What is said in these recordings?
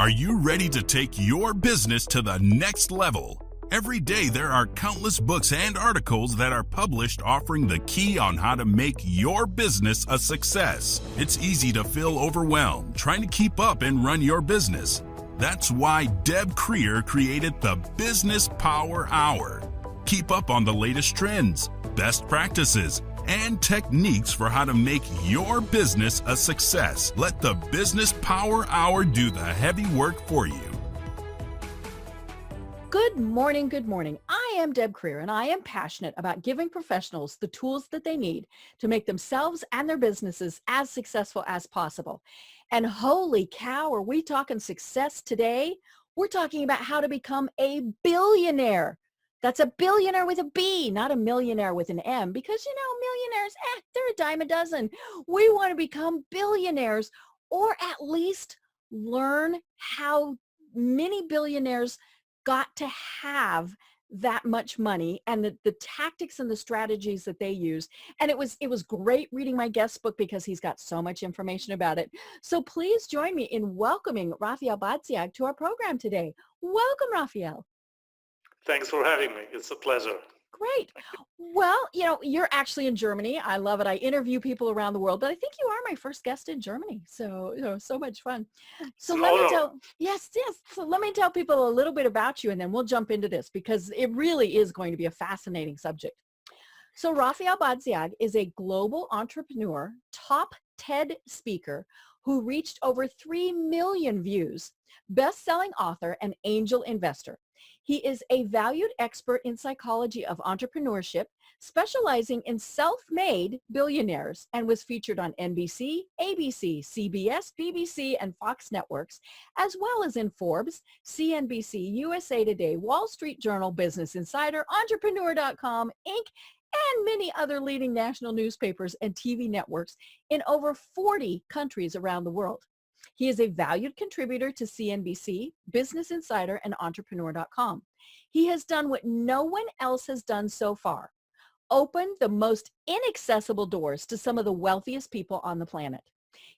Are you ready to take your business to the next level? Every day there are countless books and articles that are published offering the key on how to make your business a success. It's easy to feel overwhelmed trying to keep up and run your business. That's why Deb Creer created the Business Power Hour. Keep up on the latest trends, best practices, and techniques for how to make your business a success. Let the Business Power Hour do the heavy work for you. Good morning, good morning. I am Deb Creer, and I am passionate about giving professionals the tools that they need to make themselves and their businesses as successful as possible. And holy cow, are we talking success today? We're talking about how to become a billionaire. That's a billionaire with a B, not a millionaire with an M, because, millionaires, they're a dime a dozen. We want to become billionaires, or at least learn how many billionaires got to have that much money and the tactics and the strategies that they use. And it was great reading my guest book because he's got so much information about it. So please join me in welcoming Rafael Badziag to our program today. Welcome, Rafael. Thanks for having me. It's a pleasure. Great. Well, you're actually in Germany. I love it. I interview people around the world, but I think you are my first guest in Germany. So, so much fun. So let me tell, yes. So let me tell people a little bit about you, and then we'll jump into this because it really is going to be a fascinating subject. So Rafael Badziag is a global entrepreneur, top TED speaker who reached over 3 million views, best-selling author, and angel investor. He is a valued expert in psychology of entrepreneurship, specializing in self-made billionaires, and was featured on NBC, ABC, CBS, BBC, and Fox networks, as well as in Forbes, CNBC, USA Today, Wall Street Journal, Business Insider, Entrepreneur.com, Inc., and many other leading national newspapers and TV networks in over 40 countries around the world. He is a valued contributor to CNBC, Business Insider, and Entrepreneur.com. He has done what no one else has done so far: opened the most inaccessible doors to some of the wealthiest people on the planet.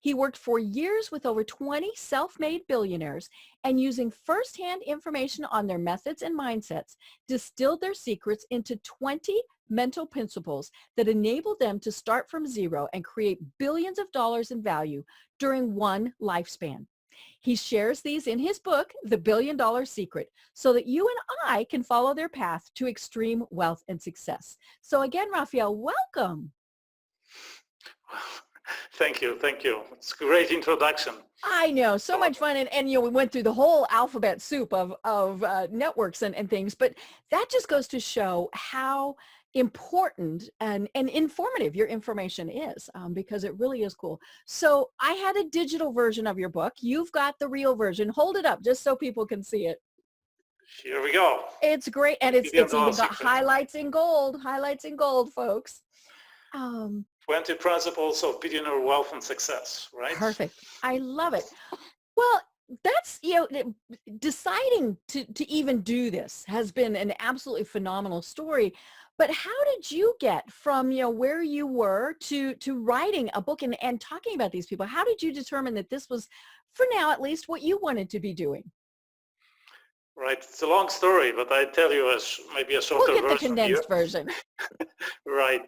He worked for years with over 20 self-made billionaires, and using firsthand information on their methods and mindsets, distilled their secrets into 20 mental principles that enable them to start from zero and create billions of dollars in value during one lifespan. He shares these in his book, The $1 Billion Secret, so that you and I can follow their path to extreme wealth and success. So again, Rafael, welcome. Thank you. It's a great introduction. I know, so much fun. And we went through the whole alphabet soup of networks and things, but that just goes to show how important and informative your information is, because it really is cool. So I had a digital version of your book. You've got the real version. Hold it up just so people can see it. Here we go. It's great. And it's even got highlights in gold, folks. 20 principles of billionaire wealth and success, right? Perfect. I love it. Well, that's, deciding to even do this has been an absolutely phenomenal story. But how did you get from, where you were to writing a book and talking about these people? How did you determine that this was, for now at least, what you wanted to be doing? Right. It's a long story, but I tell you maybe a shorter version. We'll get the condensed version. Right.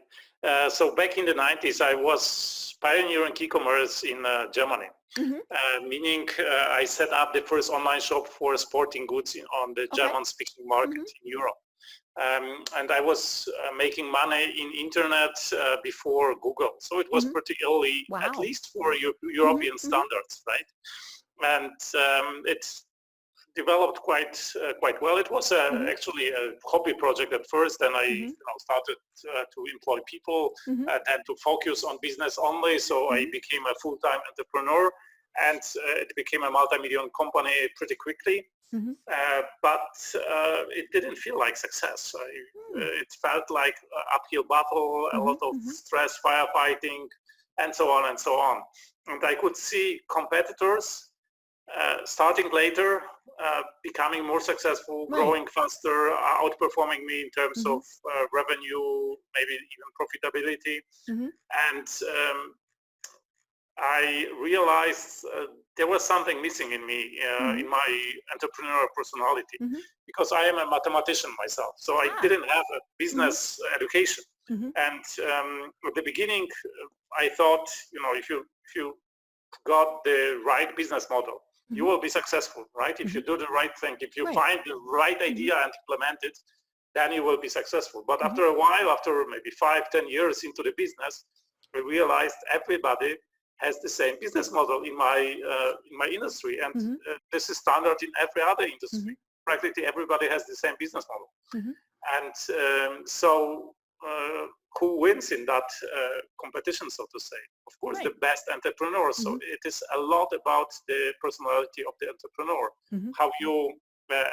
So back in the 90s, I was pioneering e-commerce in Germany, meaning I set up the first online shop for sporting goods on the German-speaking market in Europe. And I was making money in internet before Google. So it was pretty early, at least for European standards, right? And it developed quite well. It was actually a hobby project at first, and I started to employ people and to focus on business only. So I became a full-time entrepreneur, and it became a multi-million company pretty quickly. But it didn't feel like success. It felt like an uphill battle, a lot of stress, firefighting, and so on and so on. And I could see competitors starting later, becoming more successful, growing faster, outperforming me in terms of revenue, maybe even profitability. And I realized there was something missing in me, in my entrepreneurial personality, because I am a mathematician myself. So I didn't have a business education. And at the beginning, I thought, if you got the right business model, you will be successful, right? If you do the right thing, if you find the right idea and implement it, then you will be successful. But after a while, after maybe 5-10 years into the business, I realized everybody has the same business model in my industry, and this is standard in every other industry. Practically everybody has the same business model. And so who wins in that competition, so to say? Of course, the best entrepreneur. So it is a lot about the personality of the entrepreneur, how you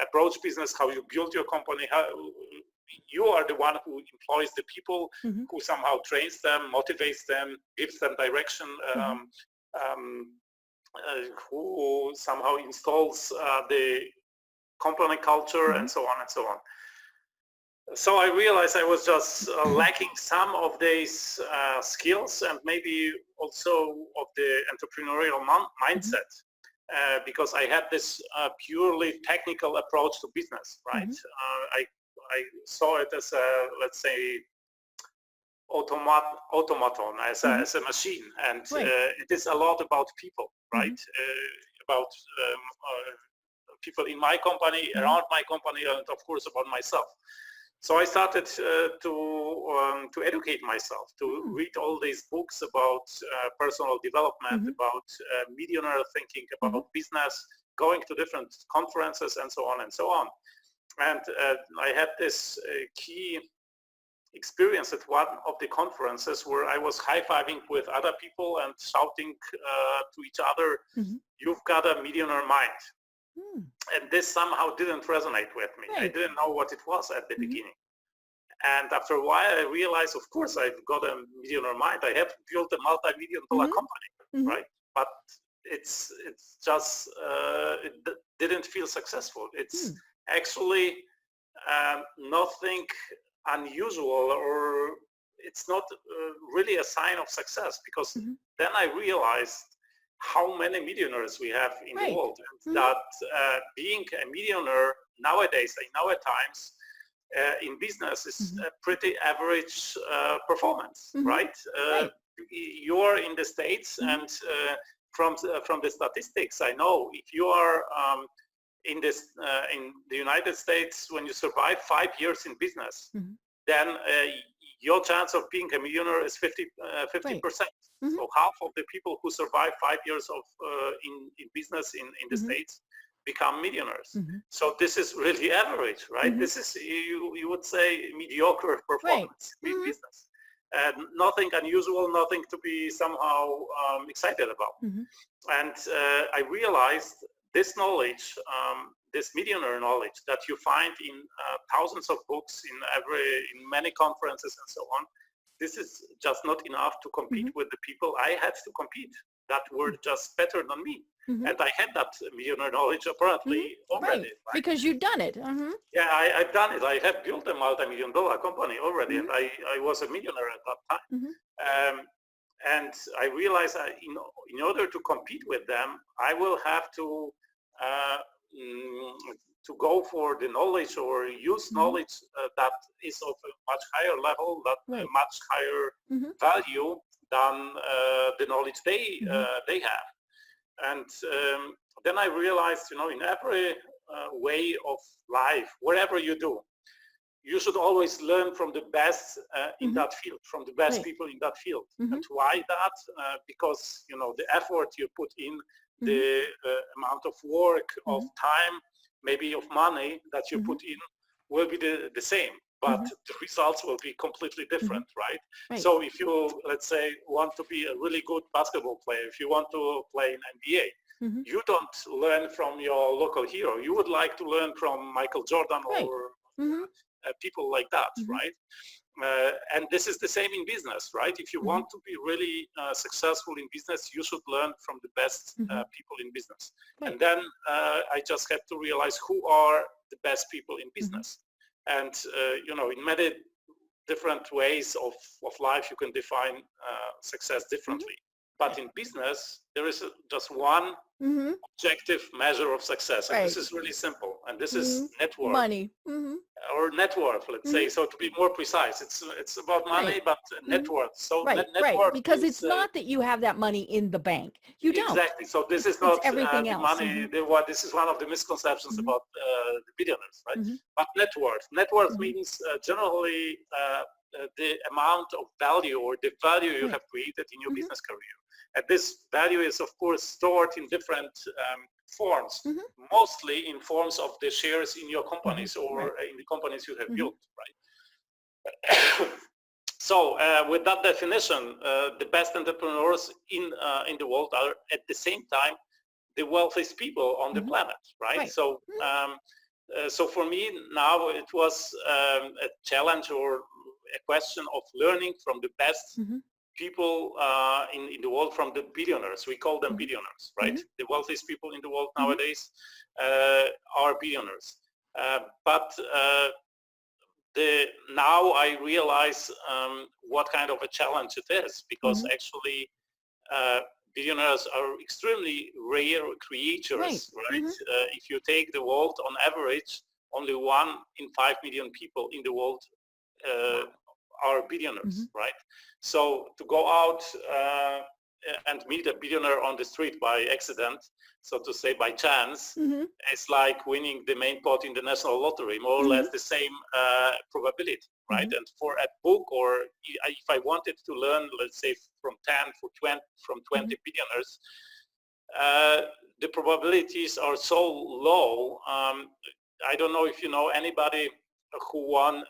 approach business, how you build your company, how you are the one who employs the people, who somehow trains them, motivates them, gives them direction, who somehow installs the company culture, and so on and so on. So I realized I was just lacking some of these skills, and maybe also of the entrepreneurial mindset, because I had this purely technical approach to business, right? I saw it as a, let's say, automaton, as a machine, and it is a lot about people, right? About people in my company, around my company, and of course about myself. So I started to educate myself, to read all these books about personal development, about millionaire thinking, about business, going to different conferences, and so on and so on. And I had this key experience at one of the conferences where I was high-fiving with other people and shouting to each other, "You've got a millionaire mind." And this somehow didn't resonate with me. I didn't know what it was at the beginning. And after a while, I realized, of course, I've got a millionaire mind. I have built a multi-million-dollar company, right? But it's just, it didn't feel successful. It's actually nothing unusual, or it's not really a sign of success, because then I realized how many millionaires we have in the world, and that being a millionaire nowadays, in our times, in business is a pretty average performance, right? You're in the States, and from the statistics, I know if you are in the United States, when you survive 5 years in business, then your chance of being a millionaire is 50%. So half of the people who survive 5 years of in business in the States become millionaires. So this is really average, right? This is, you would say, mediocre performance in business. Nothing unusual, nothing to be somehow excited about. And I realized this knowledge, this millionaire knowledge that you find in thousands of books, in many conferences and so on, this is just not enough to compete with the people I had to compete that were just better than me. And I had that millionaire knowledge apparently already. Right? Because you've done it. Yeah, I've done it. I had built a multi-million-dollar company already, and I was a millionaire at that time. And I realized in order to compete with them, I will have to go for the knowledge, or use knowledge that is of a much higher level, that much higher value than the knowledge they have. And then I realized, in every way of life, wherever you do, you should always learn from the best in that field, from the best people in that field. And why that? Because, the effort you put in, the amount of work, of time, maybe of money that you put in will be the same, but the results will be completely different, right? So if you, let's say, want to be a really good basketball player, if you want to play in NBA, you don't learn from your local hero. You would like to learn from Michael Jordan or people like that, right? And this is the same in business, right? If you want to be really successful in business, you should learn from the best people in business. And then I just had to realize who are the best people in business. And, in many different ways of life, you can define success differently. But in business, there is just one objective measure of success. And this is really simple. And this is net worth. Money. Or net worth, let's say. So to be more precise, it's about money, but net worth. So net worth because means, it's not that you have that money in the bank. You don't. Exactly. So this is not everything else. money. This is one of the misconceptions about the billionaires, right? But net worth. Net worth means generally the amount of value or the value you have created in your business career. And this value is, of course, stored in different forms, mostly in forms of the shares in your companies or in the companies you have built, right? So with that definition, the best entrepreneurs in the world are at the same time the wealthiest people on the planet, right? So so for me now it was a challenge or a question of learning from the best people in the world, from the billionaires. We call them billionaires, right? The wealthiest people in the world nowadays are billionaires. But now I realize what kind of a challenge it is, because actually billionaires are extremely rare creatures, right? If you take the world on average, only 1 in 5 million people in the world are billionaires, right? So to go out and meet a billionaire on the street by accident, so to say by chance, it's like winning the main pot in the national lottery, more or less the same probability, right? And for a book, or if I wanted to learn, let's say from 20 billionaires, the probabilities are so low. I don't know if you know anybody who won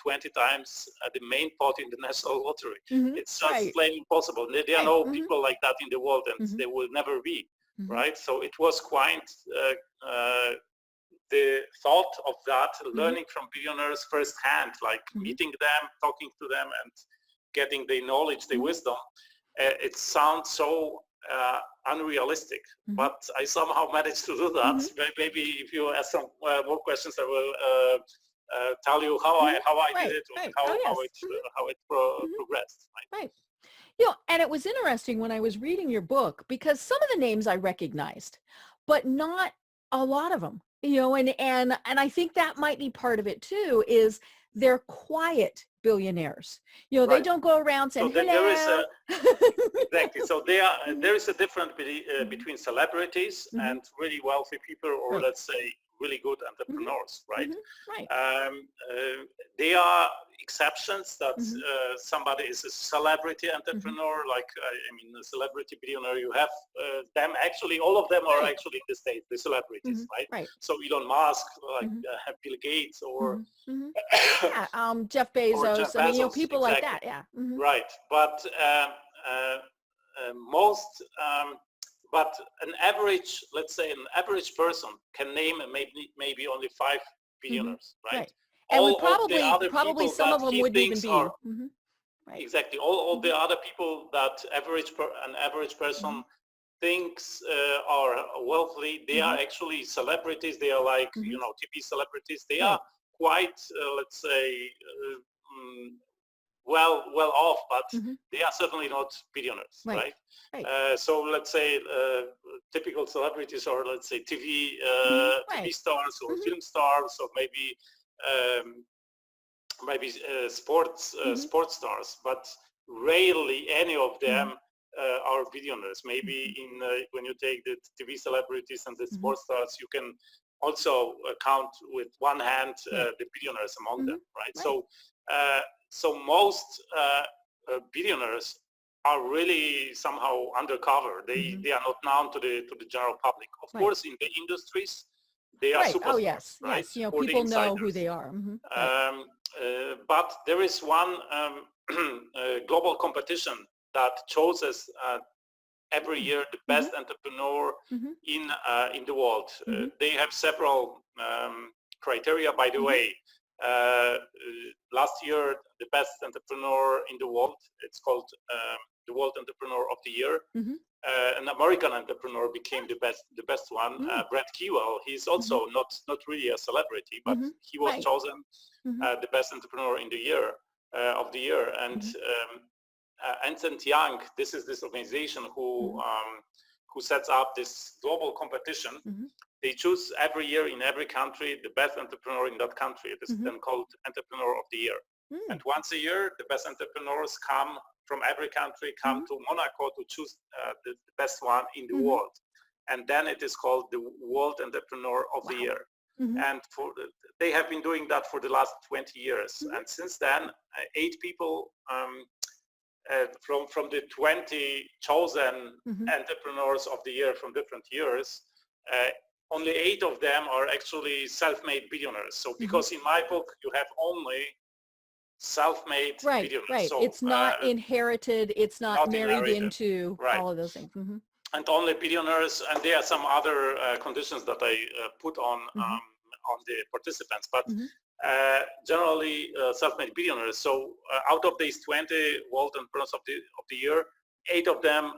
20 times the main pot in the national lottery. It's just plain impossible. There are no people like that in the world, and there will never be, right? So it was quite the thought of that, learning from billionaires firsthand, like meeting them, talking to them, and getting the knowledge, the wisdom. It sounds so unrealistic, but I somehow managed to do that. Maybe if you ask some more questions, I will tell you how I did it, and how it progressed. Right. You know, and it was interesting when I was reading your book, because some of the names I recognized, but not a lot of them. You know, and I think that might be part of it too. Is they're quiet billionaires. You know, they don't go around saying, so hello. There is exactly. So there is a difference between celebrities and really wealthy people, or let's say really good entrepreneurs, right? They are exceptions that somebody is a celebrity entrepreneur, like I mean a celebrity billionaire. You have them, actually all of them are actually in the States, the celebrities, right? So Elon Musk, like Bill Gates, or Jeff Bezos, I mean, you know, people like that, right. But most but an average, let's say an average person can name maybe only 5 billionaires, right? And would probably some of them wouldn't even be. Exactly. All the other people that an average person thinks are wealthy, they are actually celebrities. They are like, you know, TV celebrities. They are quite, let's say, well off, but they are certainly not billionaires, right? So let's say typical celebrities are, let's say, TV stars or film stars, or maybe sports stars, but rarely any of them are billionaires. Maybe when you take the TV celebrities and the sports stars, you can also count with one hand the billionaires among them, right? So most billionaires are really somehow undercover. They are not known to the general public. Of course, in the industries, they are superstars, right? Yes, you know, people know who they are. But there is one global competition that chooses every year the best entrepreneur in the world. They have several criteria, by the way. Last year, the best entrepreneur in the world, it's called the World Entrepreneur of the Year. An American entrepreneur became the best one. Brad Kewell, he's also not really a celebrity, but he was chosen the best entrepreneur in the year of the year. And Ernst & Young, this is this organization who sets up this global competition. They choose every year in every country the best entrepreneur in that country. This is then called Entrepreneur of the Year. And once a year, the best entrepreneurs come from every country, come to Monaco to choose the best one in the world. And then it is called the World Entrepreneur of the Year. And they have been doing that for the last 20 years. And since then, 8 people from the 20 chosen entrepreneurs of the year from different years, only 8 of them are actually self-made billionaires. So because in my book, you have only self-made billionaires. Right. So, it's not inherited. It's not married inherited. Into all of those things. And only billionaires, and there are some other conditions that I put on the participants, but generally self-made billionaires. So out of these 20 world entrepreneurs of the year, 8 of them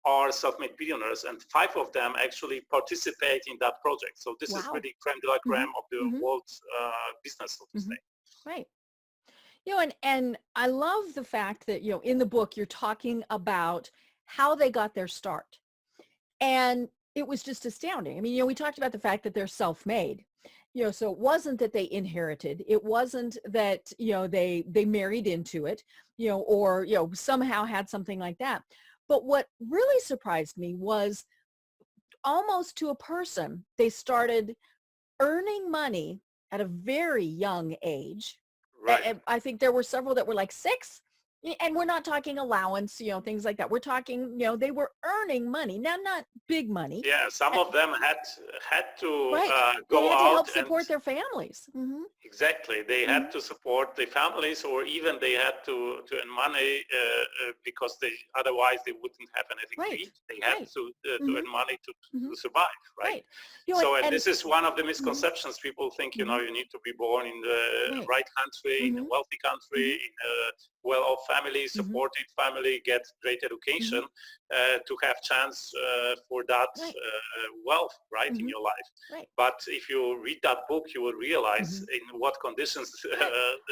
are self-made billionaires, and 5 of them actually participate in that project. So this is really creme de la creme of the world business, so to say. Right. And I love the fact that, in the book, you're talking about how they got their start. And it was just astounding. I mean, we talked about the fact that they're self-made, so it wasn't that they inherited. It wasn't that, they married into it, or, somehow had something like that. But what really surprised me was almost to a person, they started earning money at a very young age. Right. I think there were several that were like 6. And we're not talking allowance, things like that. We're talking, they were earning money. Now, not big money. Yeah, some of them had to go they had out to help and support their families. exactly. They had to support their families, or even they had to earn money because otherwise they wouldn't have anything to eat. They had to earn money to survive, right? So and this is one of the misconceptions. People think, you need to be born in the right country, in a wealthy country, in a well-off family, supported family, get great education to have chance for that wealth, in your life. But if you read that book, you will realize in what conditions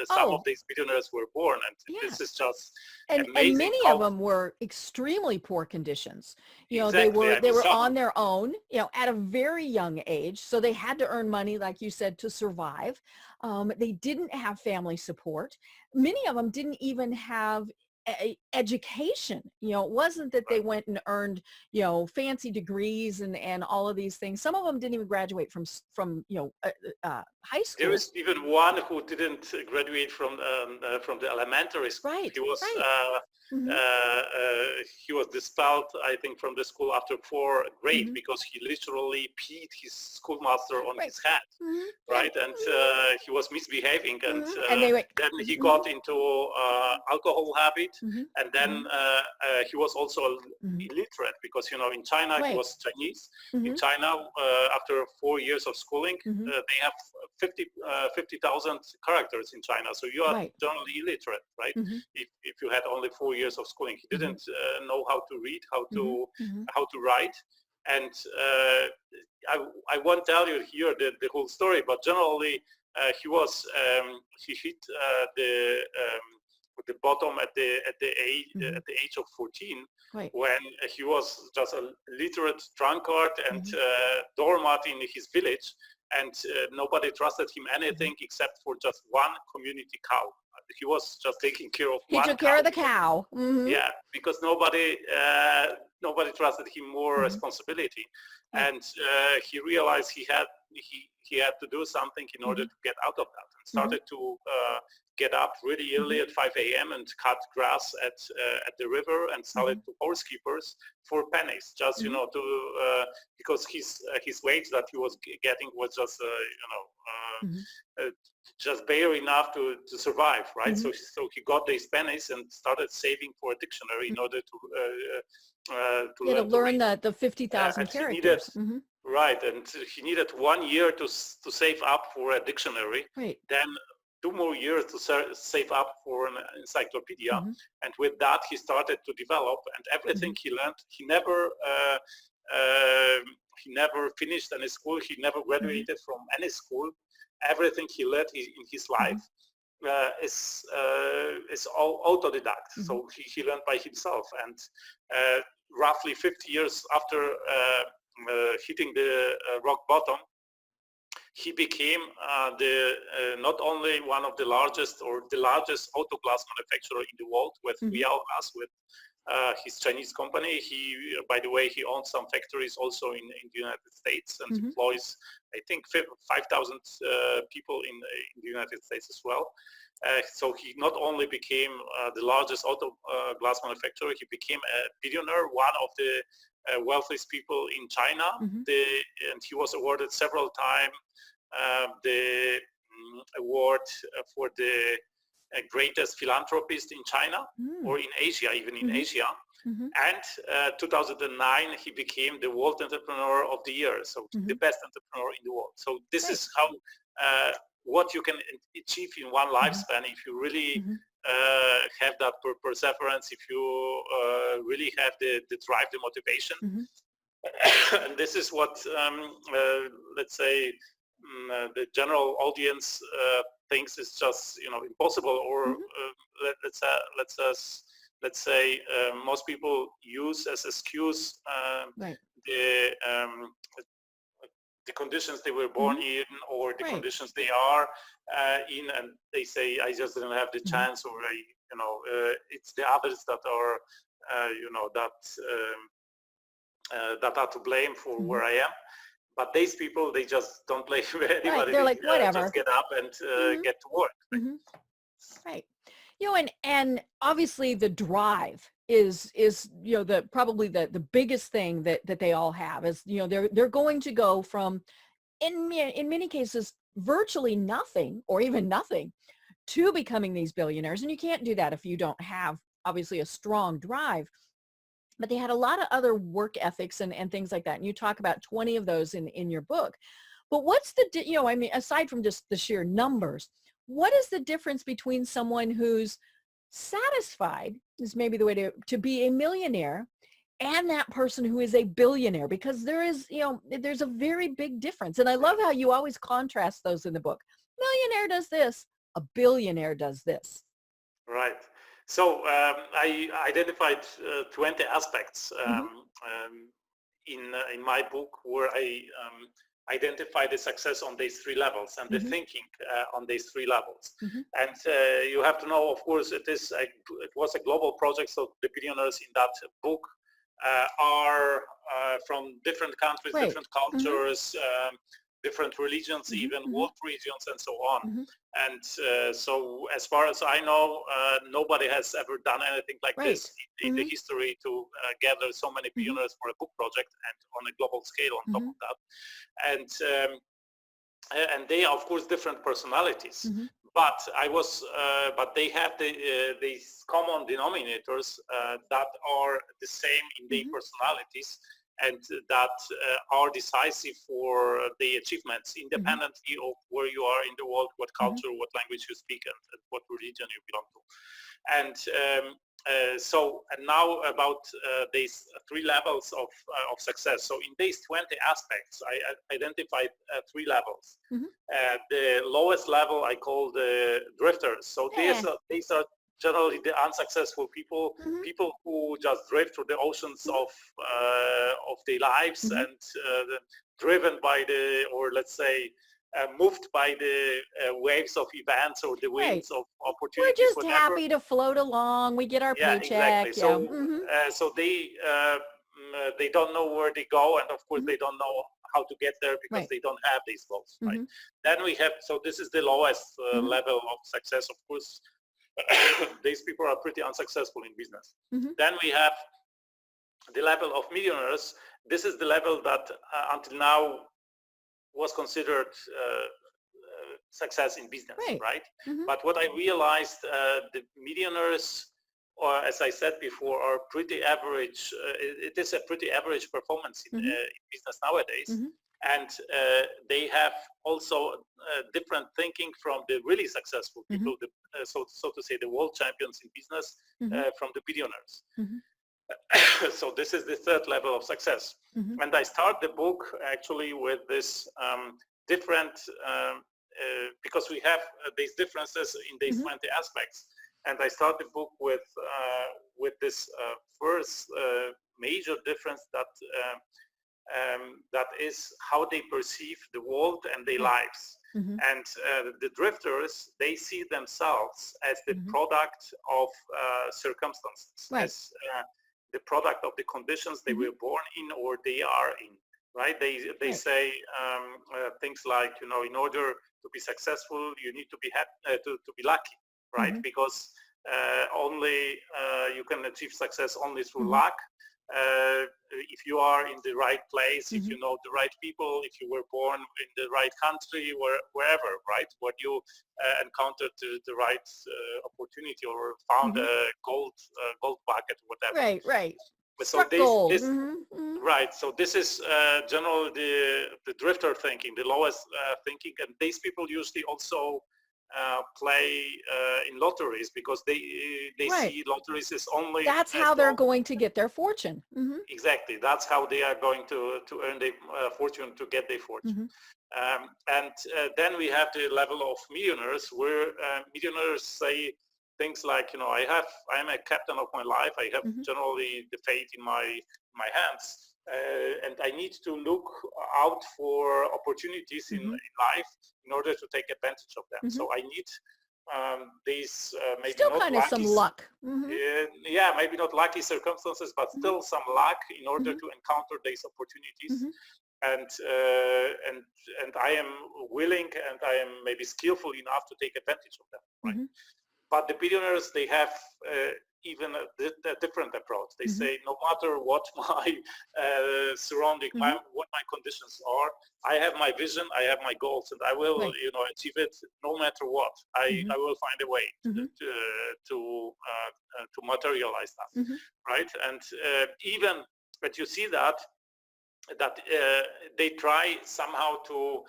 some of these billionaires were born, and this is just amazing. And many of them were extremely poor conditions. Exactly. They were on their own, at a very young age, so they had to earn money, like you said, to survive. They didn't have family support. Many of them didn't even have education. It wasn't that they went and earned, fancy degrees and all of these things. Some of them didn't even graduate from high school. There is even one who didn't graduate from the elementary school. Right. He was he was expelled, I think, from the school after 4th grade because he literally peed his schoolmaster on his head, right? And he was misbehaving, and then he got into alcohol habit, and then he was also illiterate because, in China he was Chinese. In China, after 4 years of schooling, they have 50,000 characters in China, so you are generally illiterate, right? If you had only 4 years of schooling, he didn't know how to read, how to write, and I won't tell you here the whole story, but generally he hit the bottom at the age of 14, when he was just a literate drunkard and doormat in his village, and nobody trusted him anything except for just one community cow. He was just taking care of one cow. He took care of the cow. Yeah, because nobody trusted him more responsibility, and he realized he had to do something in order to get out of that, and started to get up really early at 5 a.m. and cut grass at the river and sell it to horse keepers for pennies, just because his wage that he was getting was just just bare enough to survive, right? So he got these pennies and started saving for a dictionary in order to learn the 50,000 characters. Right, and he needed 1 year to save up for a dictionary. Then 2 more years to save up for an encyclopedia, and with that he started to develop, and everything he learned, he never finished any school, he never graduated from any school. Everything he learned in his life is all autodidact. Mm-hmm. So he learned by himself, and roughly 50 years after hitting the rock bottom, he became not only one of the largest or the largest auto glass manufacturer in the world with mm-hmm. Real Glass, with his Chinese company. He, by the way, he owns some factories also in the United States and mm-hmm. employs, I think, 5,000 people in the United States as well. So he not only became the largest auto glass manufacturer, he became a billionaire, one of the wealthiest people in China. Mm-hmm. And he was awarded several times the award for the greatest philanthropist in China or in Asia, even in mm-hmm. Asia. Mm-hmm. And 2009, he became the World Entrepreneur of the Year, so mm-hmm. the best entrepreneur in the world. So this is how what you can achieve in one lifespan if you really mm-hmm. Have that perseverance, if you really have the drive, the motivation. Mm-hmm. And this is what, let's say, the general audience thinks is just impossible, or mm-hmm. Let's say most people use as excuse right. the conditions they were born mm-hmm. in, or the right. conditions they are in, and they say, I just didn't have the mm-hmm. chance, or it's the others that are that are to blame for mm-hmm. where I am. But these people, they just don't blame anybody. Right. They're like, whatever. Just get up and mm-hmm. get to work. Mm-hmm. Right. And obviously the drive is probably the biggest thing that they all have is, they're going to go from, in many cases, virtually nothing or even nothing to becoming these billionaires. And you can't do that if you don't have, obviously, a strong drive. But they had a lot of other work ethics and things like that. And you talk about 20 of those in your book. But what's the, aside from just the sheer numbers, what is the difference between someone who's satisfied, is maybe the way to be a millionaire, and that person who is a billionaire? Because there is, there's a very big difference. And I love how you always contrast those in the book. Millionaire does this, a billionaire does this. Right. So I identified 20 aspects in my book where I identify the success on these three levels and mm-hmm. the thinking on these three levels. Mm-hmm. And you have to know, of course, it was a global project. So the billionaires in that book are from different countries, right. different cultures, mm-hmm. Different religions, mm-hmm. even world regions, and so on. Mm-hmm. And so as far as I know, nobody has ever done anything like right. this in mm-hmm. the history to gather so many billionaires mm-hmm. for a book project and on a global scale on mm-hmm. top of that. And they are, of course, different personalities. Mm-hmm. But but they have these common denominators that are the same in their mm-hmm. personalities, and that are decisive for the achievements, independently mm-hmm. of where you are in the world, what culture, mm-hmm. what language you speak, and what religion you belong to. And so now about these three levels of success. So in these 20 aspects, I identified three levels. Mm-hmm. The lowest level I call the drifters. So these are generally the unsuccessful people, mm-hmm. people who just drift through the oceans of their lives mm-hmm. and driven by let's say, moved by the waves of events or the winds right. of opportunities. We're just whatever. Happy to float along. We get our paycheck. Exactly. So, mm-hmm. So they don't know where they go, and of course mm-hmm. they don't know how to get there because right. they don't have these goals. Mm-hmm. Right. Then we have. So this is the lowest mm-hmm. level of success. Of course, these people are pretty unsuccessful in business. Mm-hmm. Then we have the level of millionaires. This is the level that until now was considered success in business, right? Mm-hmm. But what I realized, the millionaires, or as I said before, are pretty average. It is a pretty average performance in, mm-hmm. In business nowadays. Mm-hmm. And they have also different thinking from the really successful people, mm-hmm. So to say, the world champions in business, mm-hmm. From the billionaires. Mm-hmm. So this is the third level of success. Mm-hmm. And I start the book actually with this different because we have these differences in these 20 aspects. And I start the book with this first major difference that is how they perceive the world and their lives. And the drifters, they see themselves as the product of circumstances, as the product of the conditions they were born in or they are in. Right? They say things like, in order to be successful, you need to be to be lucky, right? Because only you can achieve success only through luck. If you are in the right place, if you know the right people, if you were born in the right country, wherever, right? When you encountered the right opportunity or found a gold bucket, whatever. Right. So this right. So this is generally the drifter thinking, the lowest thinking, and these people usually also play in lotteries because they see lotteries as only. That's how they're going to get their fortune. Exactly. That's how they are going to earn their fortune, to get their fortune. And then we have the level of millionaires, where millionaires say things like, I'm a captain of my life. I have generally the fate in my hands, and I need to look out for opportunities in life in order to take advantage of them. So I need these maybe still not kind of some luck. Maybe not lucky circumstances, but still some luck in order to encounter these opportunities. And I am willing and I am maybe skillful enough to take advantage of them. Right? But the billionaires, they have even a different approach. They say, no matter what my surrounding, what my conditions are, I have my vision, I have my goals, and I will, achieve it no matter what. I will find a way to materialize that, right? And even, but you see that they try somehow to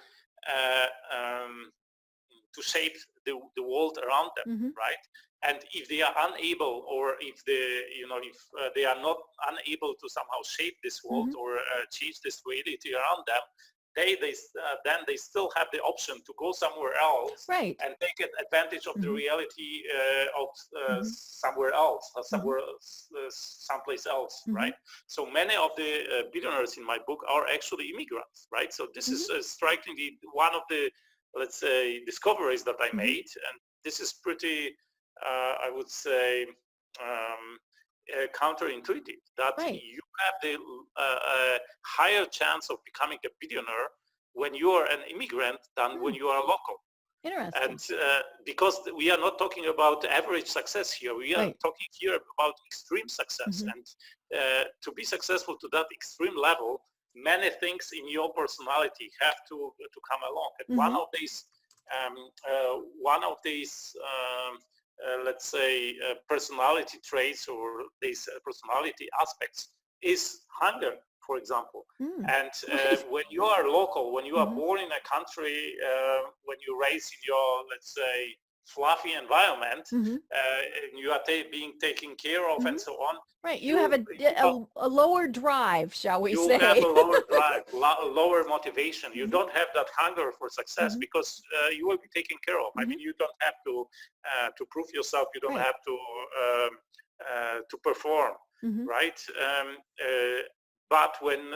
shape the world around them, right? And if they are unable, or if they are not unable to somehow shape this world or change this reality around them, then they still have the option to go somewhere else and take advantage of the reality of somewhere else, or someplace else, right? So many of the billionaires in my book are actually immigrants, right? So this is strikingly one of the, let's say, discoveries that I made, and this is pretty, I would say, counterintuitive, that you have the higher chance of becoming a billionaire when you are an immigrant than when you are local. Interesting. And because we are not talking about average success here, we are talking here about extreme success. And to be successful to that extreme level, many things in your personality have to come along. And one of these let's say personality traits, or these personality aspects, is hunger, for example. And when you are local, when you are born in a country, when you raise in your, let's say, fluffy environment, and you are being taken care of and so on. Right, you have a lower drive, shall we say. You have a lower drive, lower motivation. You don't have that hunger for success because you will be taken care of. I mean, you don't have to prove yourself. You don't have to perform, right? But when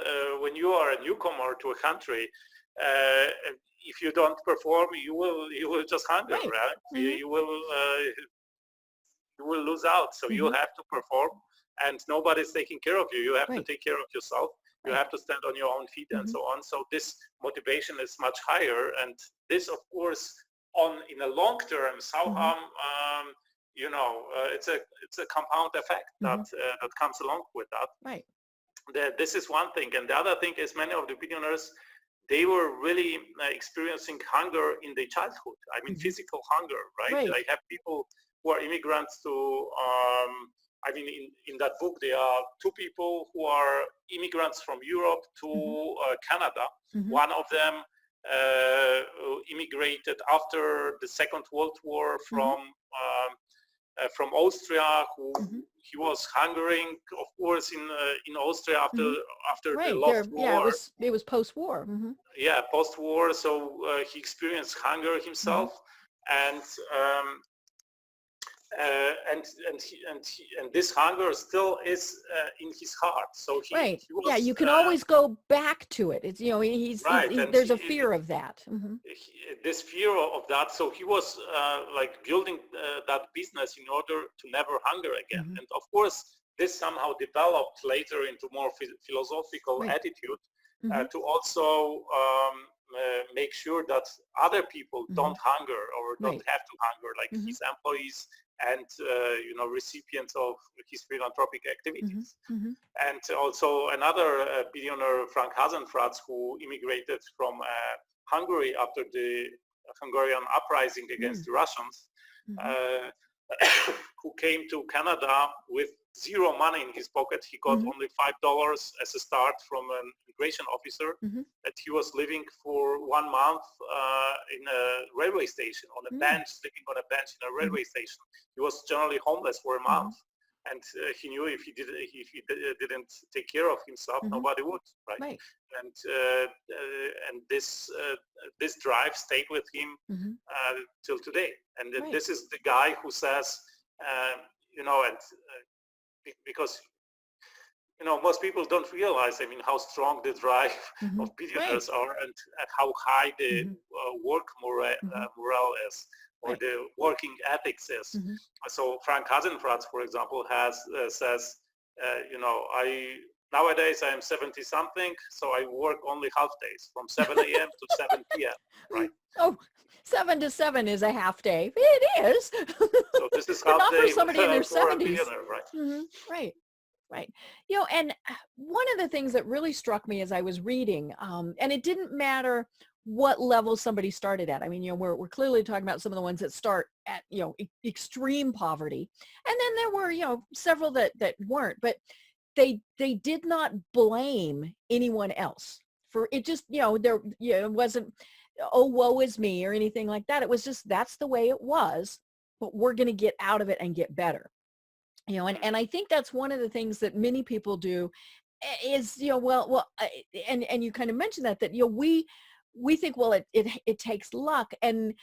you are a newcomer to a country, if you don't perform, you will just hunger, right? You will lose out. So you have to perform, and nobody's taking care of you. You have to take care of yourself. You have to stand on your own feet and so on. So this motivation is much higher, and this, of course, in a long term, somehow, it's a compound effect that comes along with that. Right. This is one thing, and the other thing is many of the billionaires, they were really experiencing hunger in their childhood. I mean, physical hunger, right? I have people who are immigrants to, I mean, in that book, there are two people who are immigrants from Europe to Canada. One of them immigrated after the Second World War from from Austria, who Mm-hmm. he was hungering, of course, in Austria after Mm-hmm. the Right. lost war. Yeah, it was post-war. Mm-hmm. Yeah, post-war. So he experienced hunger himself, and and this hunger still is in his heart. So Right. he was Yeah, you can always go back to it. It's, right, and there's a fear of that. Mm-hmm. this fear of that. So he was like building that business in order to never hunger again. Mm-hmm. And of course, this somehow developed later into more philosophical Right. attitude Mm-hmm. to also make sure that other people don't hunger or don't Right. have to hunger, like his employees and recipients of his philanthropic activities. Mm-hmm. And also another billionaire, Frank Hasenfratz, who immigrated from Hungary after the Hungarian uprising against the Russians, who came to Canada with zero money in his pocket. He got only $5 as a start from an immigration officer, that he was living for 1 month in a railway station, on a bench, sleeping on a bench in a railway station. He was generally homeless for a month. And he knew if he didn't take care of himself, nobody would, right? Right. And this drive stayed with him till today. And right. This is the guy who says, because most people don't realize, how strong the drive of billionaires are, and how high the work morale is, or right. the working ethics is. So Frank Hasenfratz, for example, says, nowadays I am 70 something, so I work only half days, from 7 a.m. to 7 p.m. Right? Oh, 7 to 7 is a half day. It is. So this is half not day for somebody in their 70s. Right? Right. Right. And one of the things that really struck me as I was reading, and it didn't matter what level somebody started at. We're clearly talking about some of the ones that start at, extreme poverty. And then there were, several that weren't, but they did not blame anyone else for it. Just, it wasn't, oh, woe is me or anything like that. It was just, that's the way it was, but we're going to get out of it and get better. And I think that's one of the things that many people do is, and you kind of mentioned that we think, well, it takes luck, and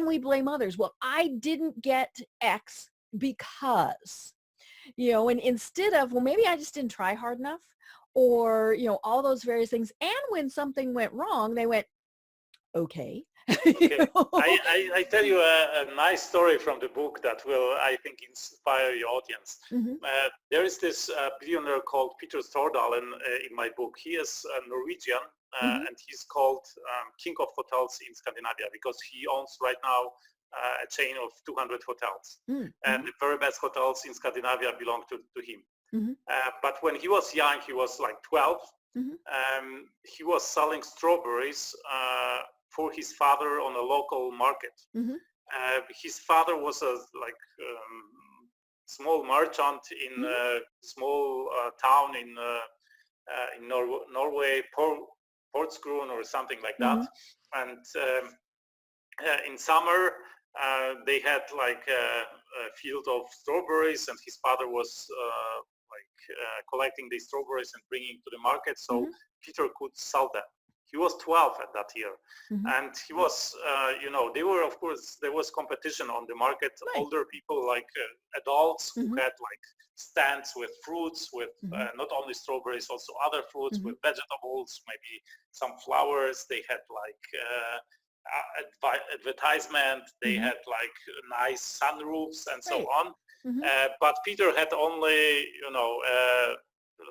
we blame others. Well, I didn't get X because, and instead of, well, maybe I just didn't try hard enough, or, all those various things. And when something went wrong, they went, okay. Okay. I tell you a nice story from the book that will, I think, inspire your audience. There is this billionaire called Peter Stordalen in my book. He is a Norwegian, and he's called King of Hotels in Scandinavia, because he owns right now a chain of 200 hotels. And the very best hotels in Scandinavia belong to him. But when he was young, he was like 12. He was selling strawberries for his father on a local market. His father was a small merchant in a small town in Norway, Portsgrunn or something like that. And in summer, they had like a field of strawberries, and his father was collecting these strawberries and bringing to the market, so Peter could sell them. He was 12 at that year, and he was, of course, there was competition on the market. Right. Older people, like adults, who had like stands with fruits, with not only strawberries, also other fruits, with vegetables, maybe some flowers. They had like advertisement. They had like nice sunroofs and so on. But Peter had only,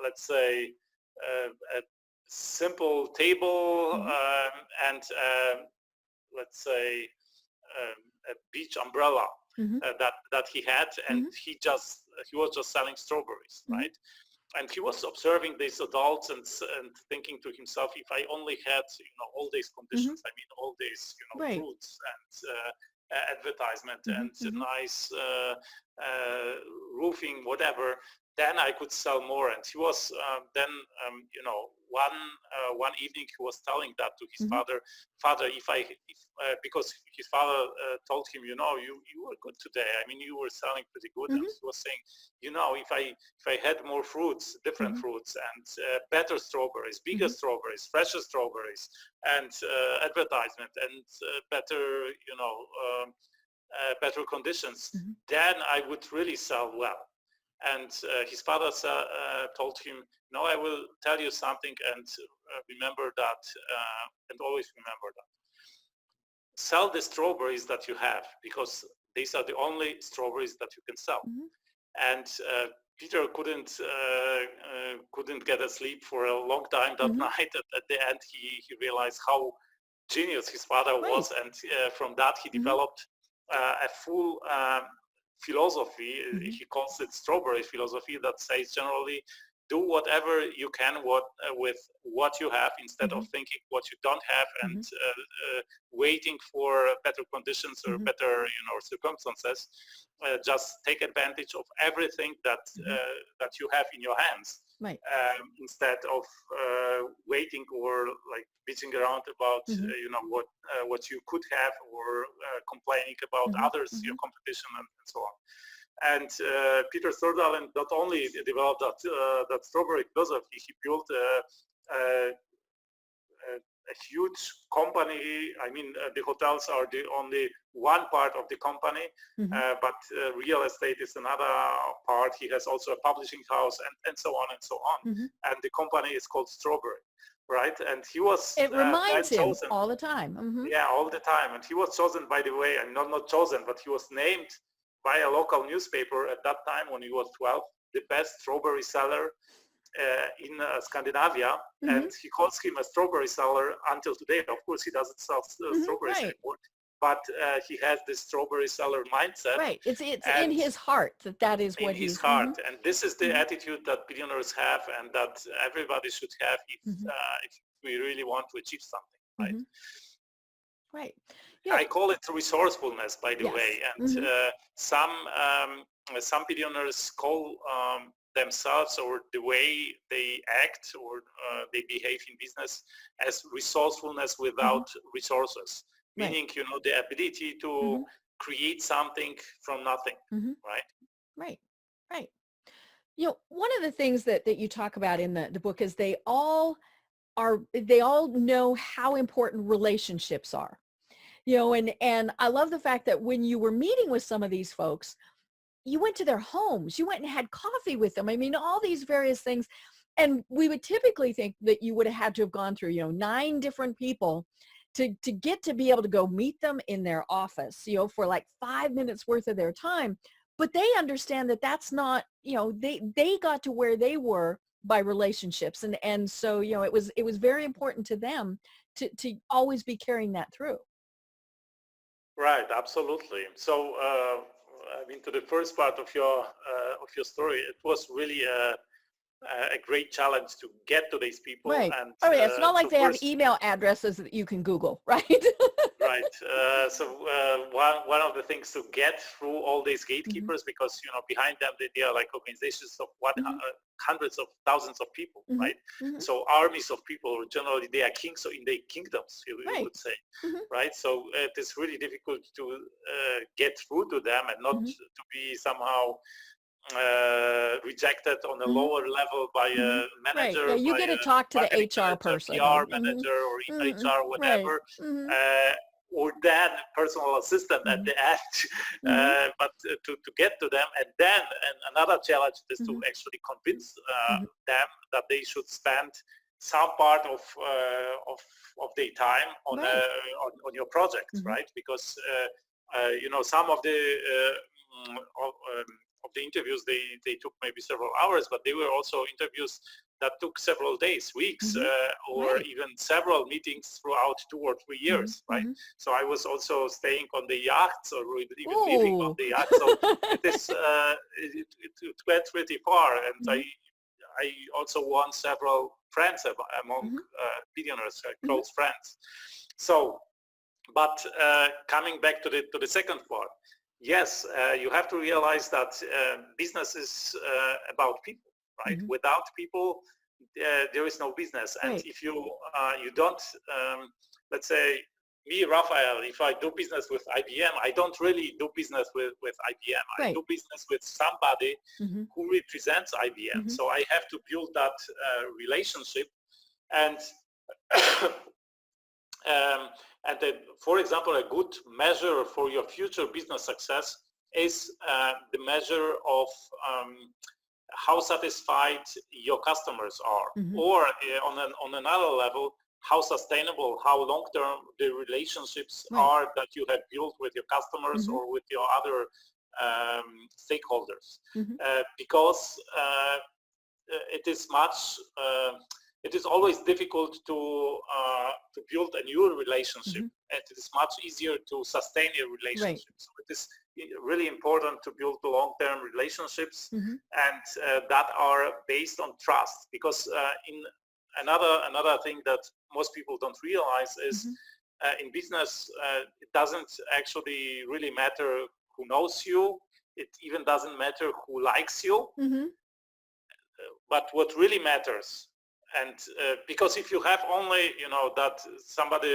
let's say, a simple table and let's say a beach umbrella that he had, and he was just selling strawberries, right? And he was observing these adults and thinking to himself, if I only had all these conditions, all these fruits and advertisement and nice roofing, whatever, then I could sell more. And he was then, one evening he was telling that to his father, because his father told him, you were good today. I mean, you were selling pretty good. And he was saying, if I had more fruits, different fruits, and better strawberries, bigger strawberries, fresher strawberries, and advertisement, and better, better conditions, then I would really sell well. And his father told him, no, I will tell you something, and remember that, and always remember that. Sell the strawberries that you have, because these are the only strawberries that you can sell. And Peter couldn't get a sleep for a long time that night. At the end, he realized how genius his father was, and from that he developed a full philosophy. He calls it strawberry philosophy, that says generally do whatever you can with what you have, instead of thinking what you don't have and waiting for better conditions or better circumstances. Just take advantage of everything that you have in your hands, instead of waiting or like bitching around about what you could have, or complaining about others, your competition, and so on. And Peter Stordalen not only developed that strawberry philosophy, he built a huge company. I mean, the hotels are the only one part of the company, but real estate is another part. He has also a publishing house, and so on and so on. And the company is called Strawberry, right? And he was it reminds him chosen all the time. Yeah, all the time. And he was chosen, by the way, and not chosen, but he was named by a local newspaper at that time when he was 12, the best strawberry seller in Scandinavia. And he calls him a strawberry seller until today. Of course, he doesn't sell strawberries anymore, but he has this strawberry seller mindset. Right. It's in his heart that is what he's... In his heart. And this is the attitude that billionaires have, and that everybody should have if we really want to achieve something, right? Right. Yeah. I call it resourcefulness, by the way. And some billionaires call themselves, or the way they act or they behave in business, as resourcefulness without resources, meaning the ability to create something from nothing, right? Right. One of the things that you talk about in the book is they all know how important relationships are. And I love the fact that when you were meeting with some of these folks, you went to their homes, you went and had coffee with them. I mean, all these various things. And we would typically think that you would have had to have gone through, 9 different people to get to be able to go meet them in their office, for like 5 minutes worth of their time. But they understand that that's not, they got to where they were by relationships. And so, it was very important to them to always be carrying that through. Right, absolutely. So, to the first part of your story, it was really a great challenge to get to these people. Right. And, it's not like they have email addresses that you can Google, right? Right. So one of the things to get through all these gatekeepers, because behind them they are like organizations of hundreds of thousands of people, right? So armies of people, generally they are kings in their kingdoms, you would say, right? So it is really difficult to get through to them, and not to be somehow rejected on a lower level by a manager. Right. Yeah, you get to talk to the HR person, PR manager, or HR, whatever. Or then personal assistant at the end, but to get to them. And then another challenge is to actually convince them that they should spend some part of their time on your project, right? Because some of the interviews they took maybe several hours, but they were also interviews that took several days, weeks, or even several meetings throughout 2 or 3 years, right? So I was also staying on the yachts, or even living on the yacht. So it went pretty far, and I also won several friends among billionaires, close friends. So, but coming back to the second part, Yes, you have to realize that business is about people, right? Mm-hmm. Without people, there is no business. And Right. if you don't, let's say, me, Rafael, if I do business with IBM, I don't really do business with IBM. I Right. do business with somebody Mm-hmm. who represents IBM. Mm-hmm. So I have to build that relationship. And for example, a good measure for your future business success is the measure of how satisfied your customers are, Mm-hmm. or on another level, how sustainable, how long-term the relationships Right. are that you have built with your customers Mm-hmm. or with your other stakeholders. Mm-hmm. Because it is it is always difficult to build a new relationship, Mm-hmm. and it is much easier to sustain a relationship. Right. So it is really important to build long-term relationships, Mm-hmm. and that are based on trust. Because in another thing that most people don't realize is Mm-hmm. in business, it doesn't actually really matter who knows you. It even doesn't matter who likes you. Mm-hmm. But what really matters, and because if you have only that somebody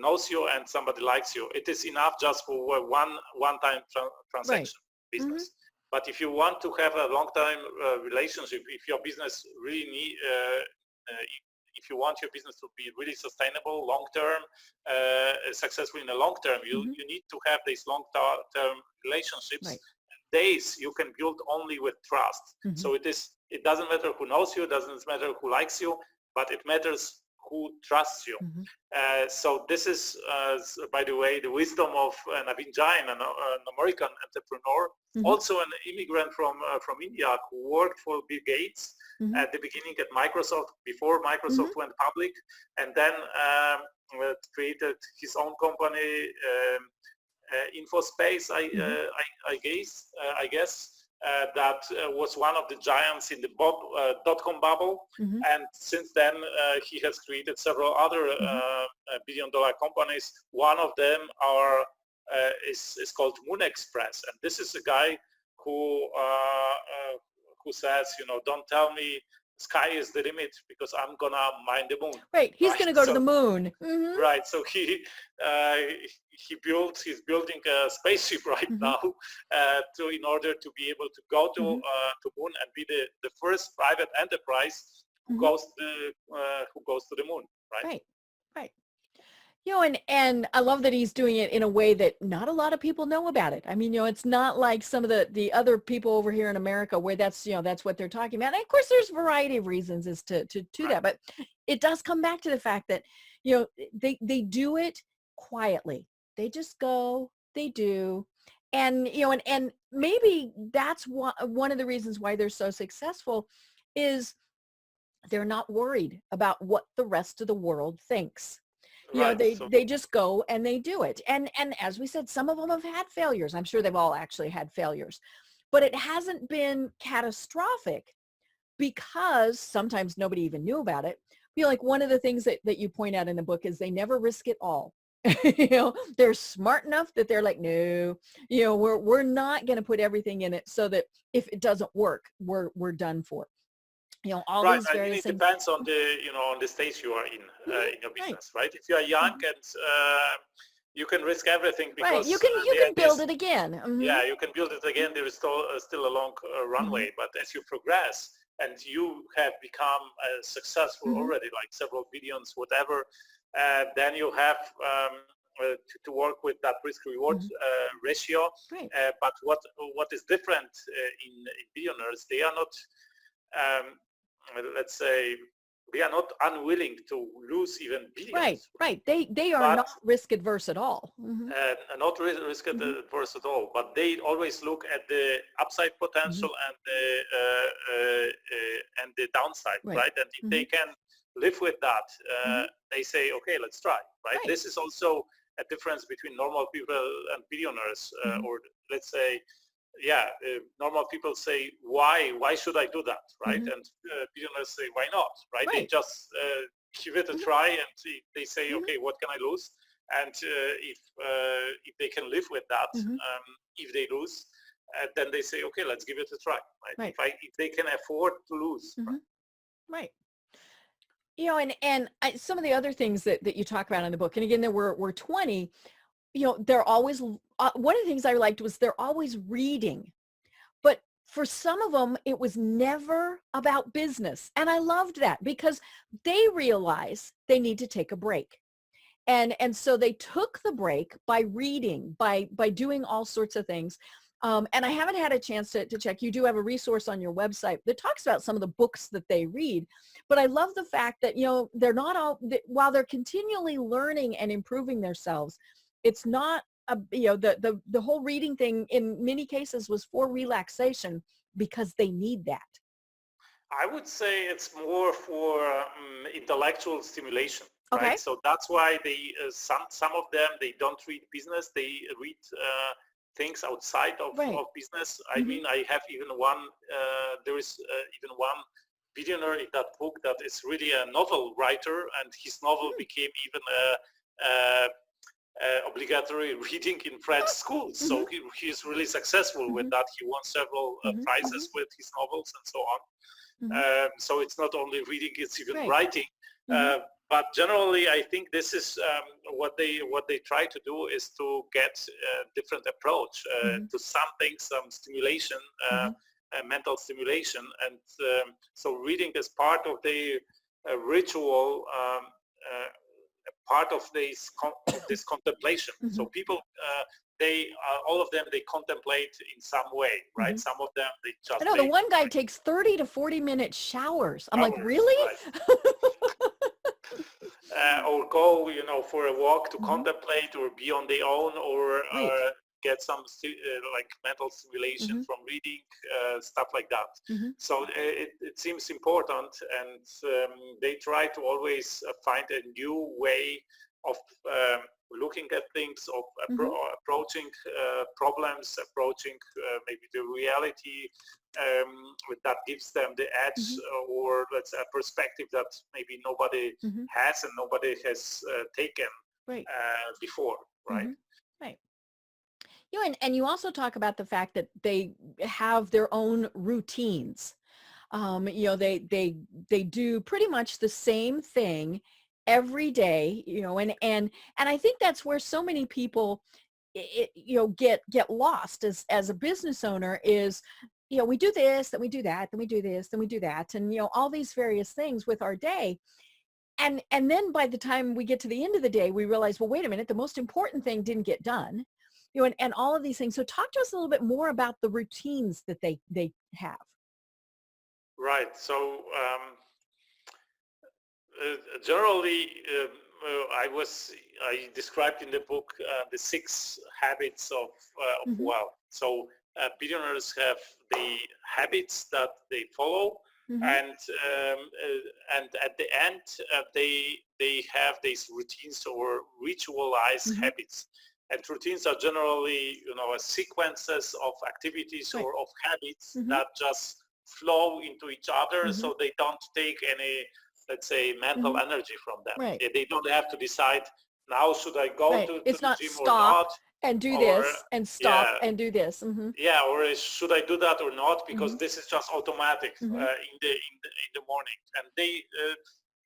knows you and somebody likes you, it is enough just for one-time transaction. Right. Business. Mm-hmm. But if you want to have a long-time relationship, if your business really if you want your business to be really sustainable, long-term, successful in the long term, you need to have these long-term relationships. Right. Days you can build only with trust. Mm-hmm. So it doesn't matter who knows you, it doesn't matter who likes you, but it matters who trusts you. Mm-hmm. So this is, by the way, the wisdom of Naveen Jain, an American entrepreneur, Mm-hmm. also an immigrant from India, who worked for Bill Gates Mm-hmm. at the beginning at Microsoft, before Microsoft went public, and then created his own company, InfoSpace, I guess. That was one of the giants in the dot-com bubble, and since then he has created several other billion-dollar companies. One of them is called Moon Express, and this is a guy who says, don't tell me sky is the limit, because I'm gonna mine the moon. Right, he's gonna go to the moon. Mm-hmm. Right, so he's building a spaceship right now in order to be able to go to moon and be the first private enterprise who goes to the moon. Right. Right. And I love that he's doing it in a way that not a lot of people know about it. I mean, it's not like some of the other people over here in America where that's what they're talking about. And of course, there's a variety of reasons as to that, but it does come back to the fact that, they do it quietly. They just go, they do. And, and maybe that's one of the reasons why they're so successful is they're not worried about what the rest of the world thinks. They just go and they do it. And as we said, some of them have had failures. I'm sure they've all actually had failures, but it hasn't been catastrophic because sometimes nobody even knew about it. Like one of the things that you point out in the book is they never risk it all. They're smart enough that they're like, no, we're not going to put everything in it so that if it doesn't work, we're done for. All right. these various it depends on the stage you are in your business, right? If you are young and you can risk everything because you can build it again. Yeah, you can build it again. There is still a long runway, but as you progress and you have become successful already, like several billions, whatever, then you have to work with that risk-reward ratio. Right. But what is different in billionaires, they are not. Let's say they are not unwilling to lose even billions. Right. They are not risk adverse at all. Not risk adverse at all, but they always look at the upside potential and the downside, right? And if they can live with that, they say, okay, let's try, right? This is also a difference between normal people and billionaires, or let's say, normal people say, why should I do that, right? And billionaires say, why not, right? They just give it a try, and they say, okay, what can I lose? and if they can live with that, if they lose, then they say, okay, let's give it a try. Right? If they can afford to lose. Right. You know, and some of the other things that you talk about in the book, and again, there were 20, you know, they're always, one of the things I liked was they're always reading. But for some of them, it was never about business. And I loved that because they realize they need to take a break. And so they took the break by reading, by doing all sorts of things. And I haven't had a chance to check. You do have a resource on your website that talks about some of the books that they read. But I love the fact that, you know, they're not all, while they're continually learning and improving themselves, it's not, you know, the whole reading thing in many cases was for relaxation because they need that. I would say it's more for intellectual stimulation. Okay. Right? So that's why they some of them, they don't read business, they read things outside of business. I mean, I have even one, there is even one billionaire in that book that is really a novel writer, and his novel became even obligatory reading in French schools. So he is really successful with that. He won several prizes with his novels and so on. So it's not only reading, it's even writing. But generally, I think this is what they try to do is to get a different approach to something, some stimulation, mental stimulation, and so reading is part of the ritual, part of this contemplation. So people, they all of them, they contemplate in some way, right? Some of them they just. I know the one guy takes 30 to 40-minute showers. I'm like, really? Or go, you know, for a walk to contemplate, or be on their own, or get some like mental stimulation from reading, stuff like that. So it seems important, and they try to always find a new way of looking at things, of approaching problems, approaching maybe the reality that gives them the edge, or let's say a perspective that maybe nobody has and nobody has taken before, right? Right. You know, and you also talk about the fact that they have their own routines. You know, they do pretty much the same thing every day, you know, and I think that's where so many people, you know, get lost as a business owner is, you know, we do this, then we do that, then we do this, then we do that, and, you know, all these various things with our day. And then by the time we get to the end of the day, we realize, well, wait a minute, the most important thing didn't get done, you know, and all of these things. So talk to us a little bit more about the routines that they have. Right. So generally, I described in the book the 6 habits of wealth. So billionaires have the habits that they follow, and at the end they have these routines or ritualized habits. And routines are generally, you know, sequences of activities or of habits that just flow into each other, so they don't take any, let's say, mental energy from them. They don't have to decide, now should I go to it's the not gym stop or not, and do this and stop and do this. Yeah, or should I do that or not, because this is just automatic in the morning. And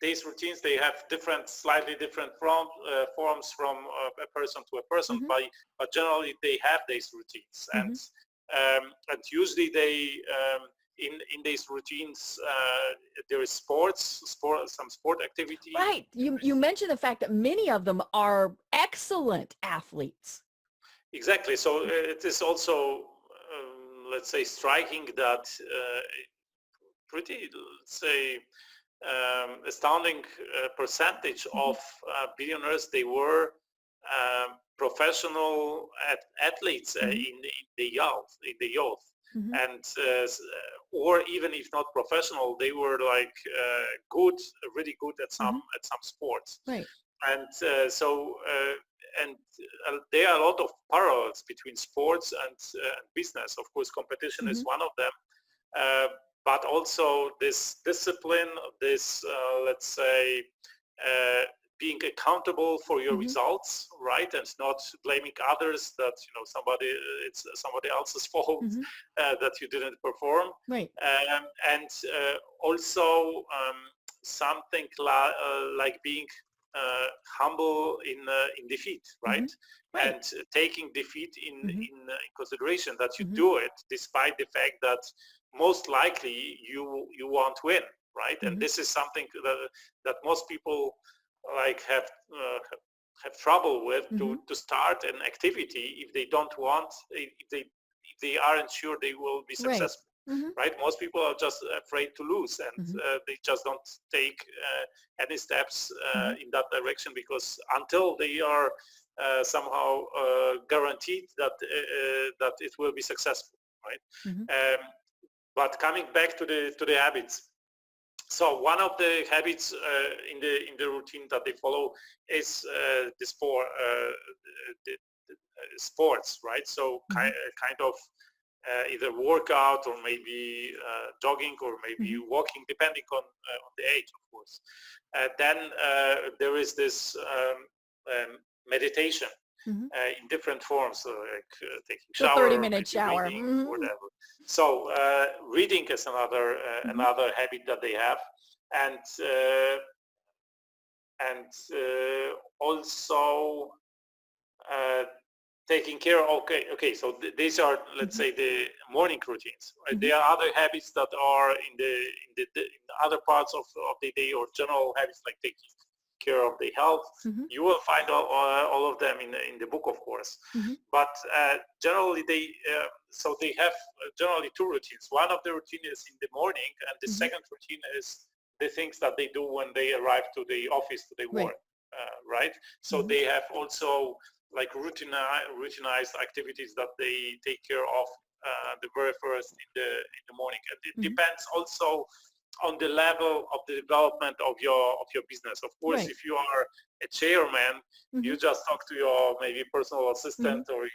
these routines, they have slightly different forms from a person to a person, but generally they have these routines, and usually they in these routines there is some sport activity. Right. You mentioned the fact that many of them are excellent athletes. Exactly. So it is also let's say striking that pretty, let's say, astounding percentage of billionaires, they were professional athletes in the youth. And or even if not professional, they were like really good at some sports. Right. And so there are a lot of parallels between sports and business. Of course, competition is one of them, but also this discipline, this let's say being accountable for your results, right? And not blaming others that, it's somebody else's fault that you didn't perform. Right. And also something like being humble in defeat, right? Right. And taking defeat in consideration, that you do it despite the fact that most likely you won't win, right? And this is something that most people like have trouble with, to start an activity if they don't want, if they aren't sure they will be successful. Right? Most people are just afraid to lose, and they just don't take any steps in that direction, because until they are somehow guaranteed that it will be successful, right? But coming back to the habits. So one of the habits in the routine that they follow is the sports, right? So kind of either workout, or maybe jogging, or maybe walking, depending on the age, of course. Then there is this meditation in different forms, so like taking shower, 30-minute shower, reading, whatever. So reading is another habit that they have, and also taking care. Okay. So these are, let's say, the morning routines. Right? There are other habits that are in the other parts of the day, or general habits like taking care of the health. You will find all of them in the book, of course. But generally they have generally two routines. One of the routine is in the morning, and the second routine is the things that they do when they arrive to the office, to the work, right? So they have also like routinized activities that they take care of the very first in the morning. And it depends also on the level of the development of your business. Of course, if you are a chairman, you just talk to your maybe personal assistant, or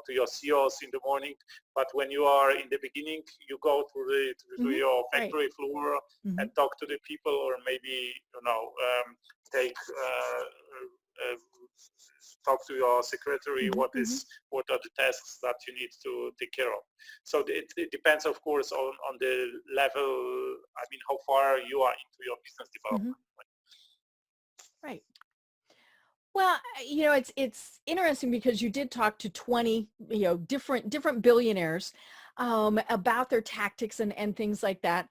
to your CEOs in the morning. But when you are in the beginning, you go to your factory floor and talk to the people, or maybe take talk to your secretary. What are the tasks that you need to take care of? So it depends, of course, on the level. I mean, how far you are into your business development. Right. Well, it's interesting, because you did talk to 20, different billionaires about their tactics and things like that.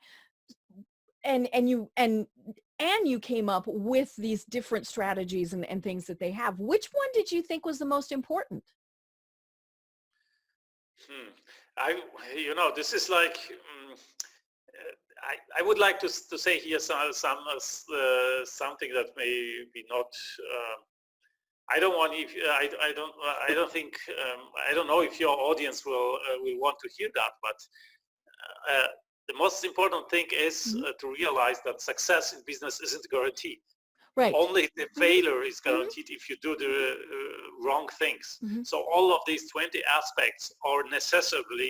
And you came up with these different strategies and things that they have. Which one did you think was the most important? This is like, I would like to say here something that may be not. I don't want if I don't think I don't know if your audience will want to hear that, but the most important thing is to realize that success in business isn't guaranteed. Right. Only the failure is guaranteed if you do the wrong things. So all of these 20 aspects are necessary.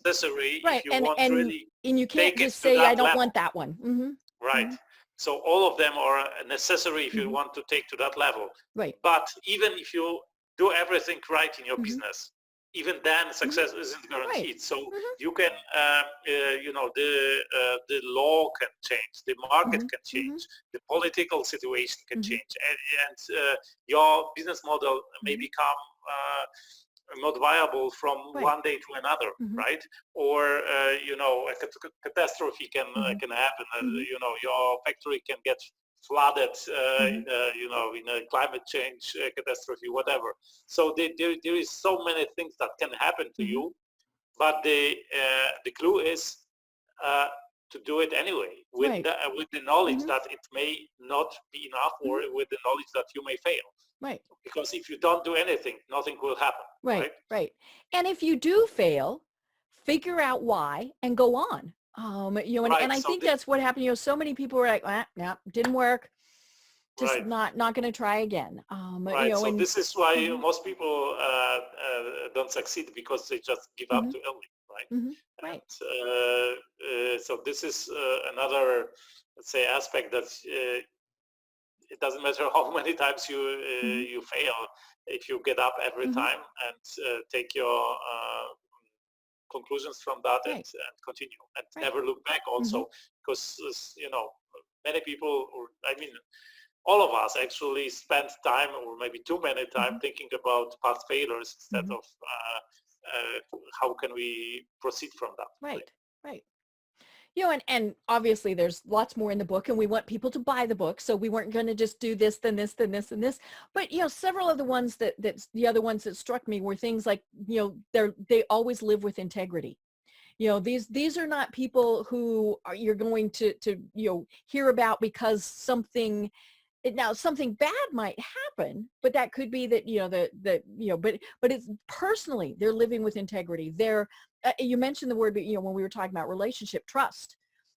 Necessary if you want really. And you can't just say, I don't want that one. Right. So all of them are necessary if you want to take to that level. Right. But even if you do everything right in your business, even then success isn't guaranteed. So you can, the law can change, the market can change, the political situation can change, and your business model may become not viable from one day to another, right? Or a catastrophe can happen. Your factory can get flooded, in a climate change catastrophe, whatever. So there is so many things that can happen to you, but the clue is to do it anyway, with the knowledge that it may not be enough, or with the knowledge that you may fail. Right. Because if you don't do anything, nothing will happen. Right. And if you do fail, figure out why and go on. And I think that's what happened. So many people were like, no, didn't work. Just not going to try again. So this is why most people don't succeed, because they just give up too early, right? So this is another, let's say, aspect that it doesn't matter how many times you fail. If you get up every time and take your conclusions from that and continue and never look back also, because many people, or I mean all of us, actually spend time, or maybe too many time, thinking about past failures instead of how can we proceed from that. Right. And obviously there's lots more in the book, and we want people to buy the book. So we weren't going to just do this, then this, then this, and this. But, several of the ones that the other ones that struck me were things like, they always live with integrity. These are not people who you're going to hear about because something bad might happen, but that could be that, but it's personally, they're living with integrity. You mentioned the word, when we were talking about relationship, trust.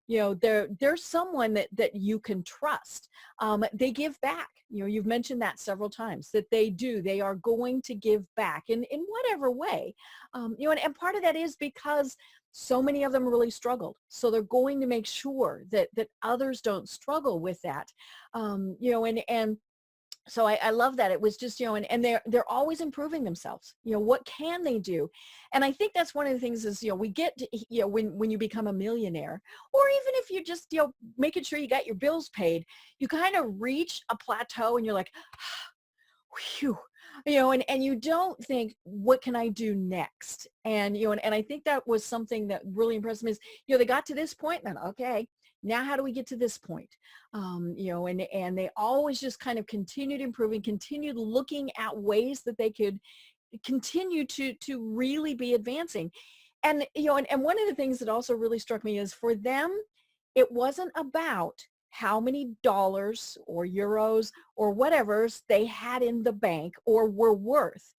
They're someone that you can trust. They give back. You've mentioned that several times, that they are going to give back in whatever way. And part of that is because so many of them really struggled. So they're going to make sure that others don't struggle with that. And so I love that. It was just, and they're always improving themselves. What can they do? And I think that's one of the things is, we get to, when you become a millionaire, or even if you just, making sure you got your bills paid, you kind of reach a plateau and you're like, whew, and you don't think, what can I do next? And, and I think that was something that really impressed me is, they got to this point and then, okay, now how do we get to this point? And they always just kind of continued improving, continued looking at ways that they could continue to really be advancing. And, and one of the things that also really struck me is, for them, it wasn't about how many dollars or euros or whatever they had in the bank or were worth.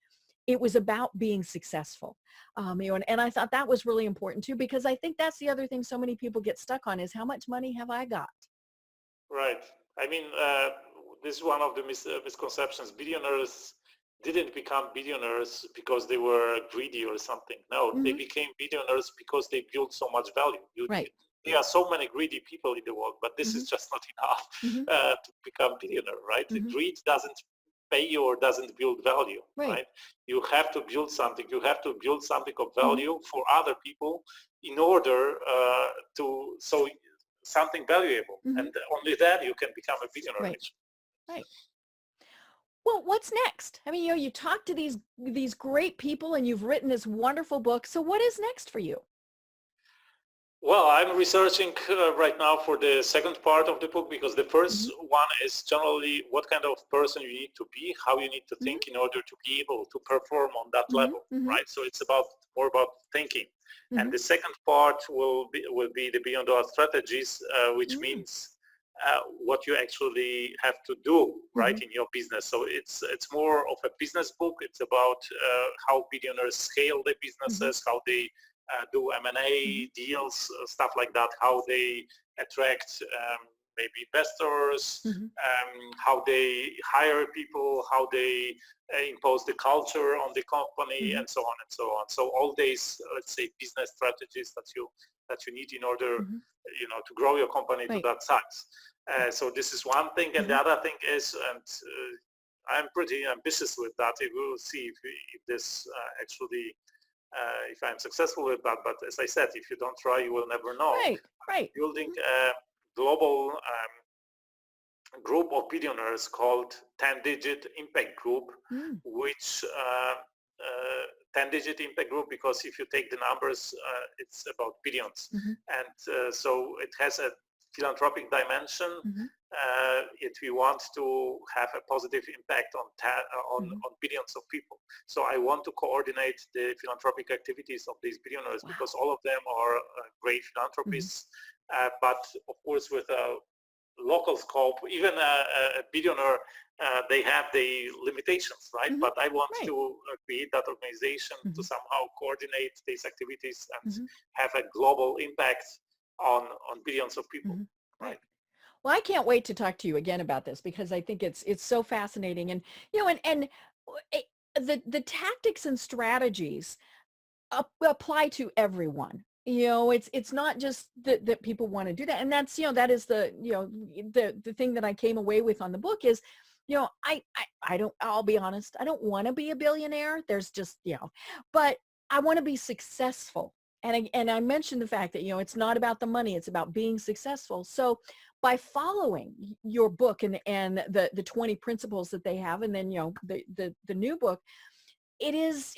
It was about being successful. And I thought that was really important too, because I think that's the other thing so many people get stuck on is, how much money have I got? Right. I mean, this is one of the misconceptions. Billionaires didn't become billionaires because they were greedy or something. No, they became billionaires because they built so much value. There are so many greedy people in the world, but this is just not enough to become billionaire, right? Greed doesn't pay you or doesn't build value, right? You have to build something. You have to build something of value for other people in order so something valuable, and only then you can become a billionaire. Right. Well, what's next? I mean, you talk to these great people, and you've written this wonderful book. So what is next for you? Well, I'm researching right now for the second part of the book, because the first one is generally what kind of person you need to be, how you need to think in order to be able to perform on that level, right? So it's more about thinking. And the second part will be the Beyond Odds strategies, which means what you actually have to do, right, in your business. So it's more of a business book. It's about how billionaires scale their businesses, how they do M&A deals, stuff like that, how they attract maybe investors, how they hire people, how they impose the culture on the company, and so on and so on. So all these, let's say, business strategies that you need in order, to grow your company to that size. So this is one thing, and the other thing is, and I'm pretty ambitious with that. We will see if this actually. If I'm successful with that, but as I said, if you don't try, you will never know. Right. Building a global group of billionaires called 10-digit impact group, which 10-digit impact group, because if you take the numbers, it's about billions, and so it has a philanthropic dimension. If we want to have a positive impact on billions of people. So I want to coordinate the philanthropic activities of these billionaires, because all of them are great philanthropists, but of course with a local scope. Even a billionaire, they have the limitations, right? But I want to create that organization to somehow coordinate these activities and have a global impact on billions of people, right? Well, I can't wait to talk to you again about this, because I think it's so fascinating, and and the tactics and strategies apply to everyone. it's not just that people want to do that. And that's, that is the thing that I came away with on the book is, I'll be honest, I don't want to be a billionaire. There's just, but I want to be successful. And I mentioned the fact that, it's not about the money, it's about being successful. So by following your book and the 20 principles that they have, and then, the new book, it is,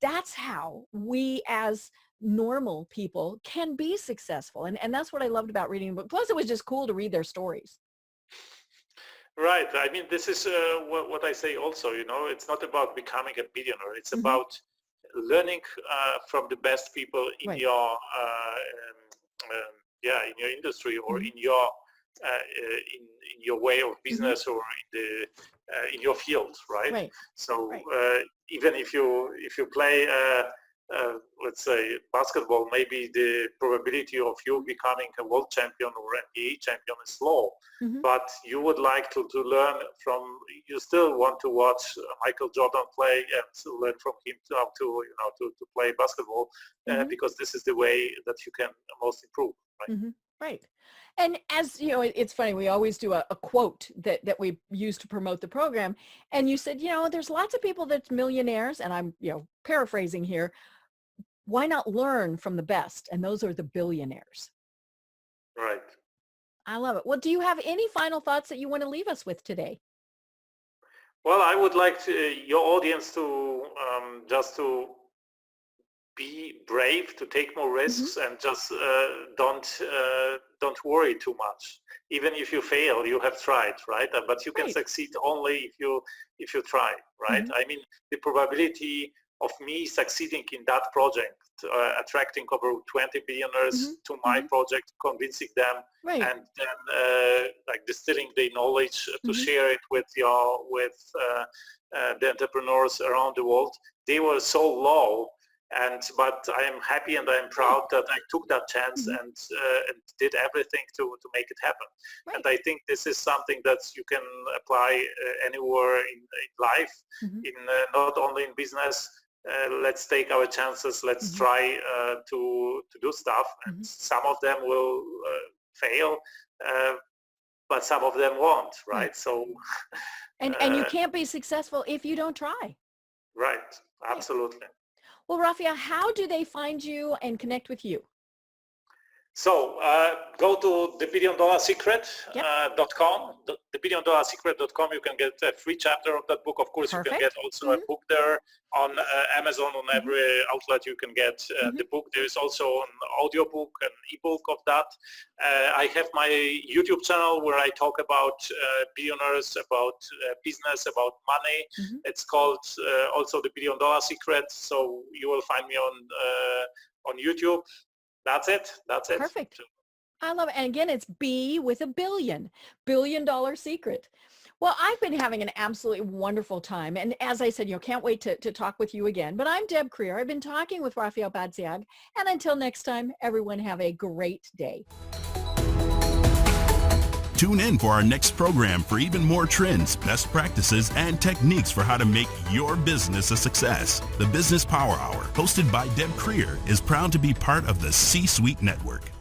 that's how we as normal people can be successful. And that's what I loved about reading the book. Plus it was just cool to read their stories. Right. I mean, this is what I say also, it's not about becoming a billionaire. It's about learning from the best people in Right. your in your industry or in your in your way of business or in your field, right? Right. So Right. even if you play let's say basketball, maybe the probability of you becoming a world champion or NBA champion is low, but you would like to learn from, you still want to watch Michael Jordan play and learn from him to play basketball because this is the way that you can most improve, right? Right. And as it's funny, we always do a quote that we use to promote the program. And you said, there's lots of people that's millionaires, and I'm, paraphrasing here. Why not learn from the best? And those are the billionaires. Right. I love it. Well, do you have any final thoughts that you want to leave us with today? Well, I would like your audience to just to be brave, to take more risks, and just don't worry too much. Even if you fail, you have tried, right? But you can succeed only if you try, right? I mean, the probability of me succeeding in that project, attracting over 20 billionaires to my project, convincing them, and then like distilling the knowledge to share it with the entrepreneurs around the world, they were so low. But I am happy and I am proud that I took that chance and did everything to make it happen. Right. And I think this is something that you can apply anywhere in life, in not only in business. Let's take our chances. Let's try to do stuff. And some of them will fail, but some of them won't. Right. So. And you can't be successful if you don't try. Right. Absolutely. Well, Rafael, how do they find you and connect with you? So go to thebilliondollarsecret.com. Thebilliondollarsecret.com. You can get a free chapter of that book. Of course, you can get also a book there on Amazon, on every outlet. You can get the book. There is also an audio book, an ebook of that. I have my YouTube channel where I talk about billionaires, about business, about money. It's called also The $1 Billion Secret. So you will find me on YouTube. That's it. Perfect. I love it. And again, it's B with a billion, $1 Billion Secret. Well, I've been having an absolutely wonderful time. And as I said, can't wait to talk with you again. But I'm Deb Creer. I've been talking with Rafael Badziag. And until next time, everyone have a great day. Tune in for our next program for even more trends, best practices, and techniques for how to make your business a success. The Business Power Hour, hosted by Deb Creer, is proud to be part of the C-Suite Network.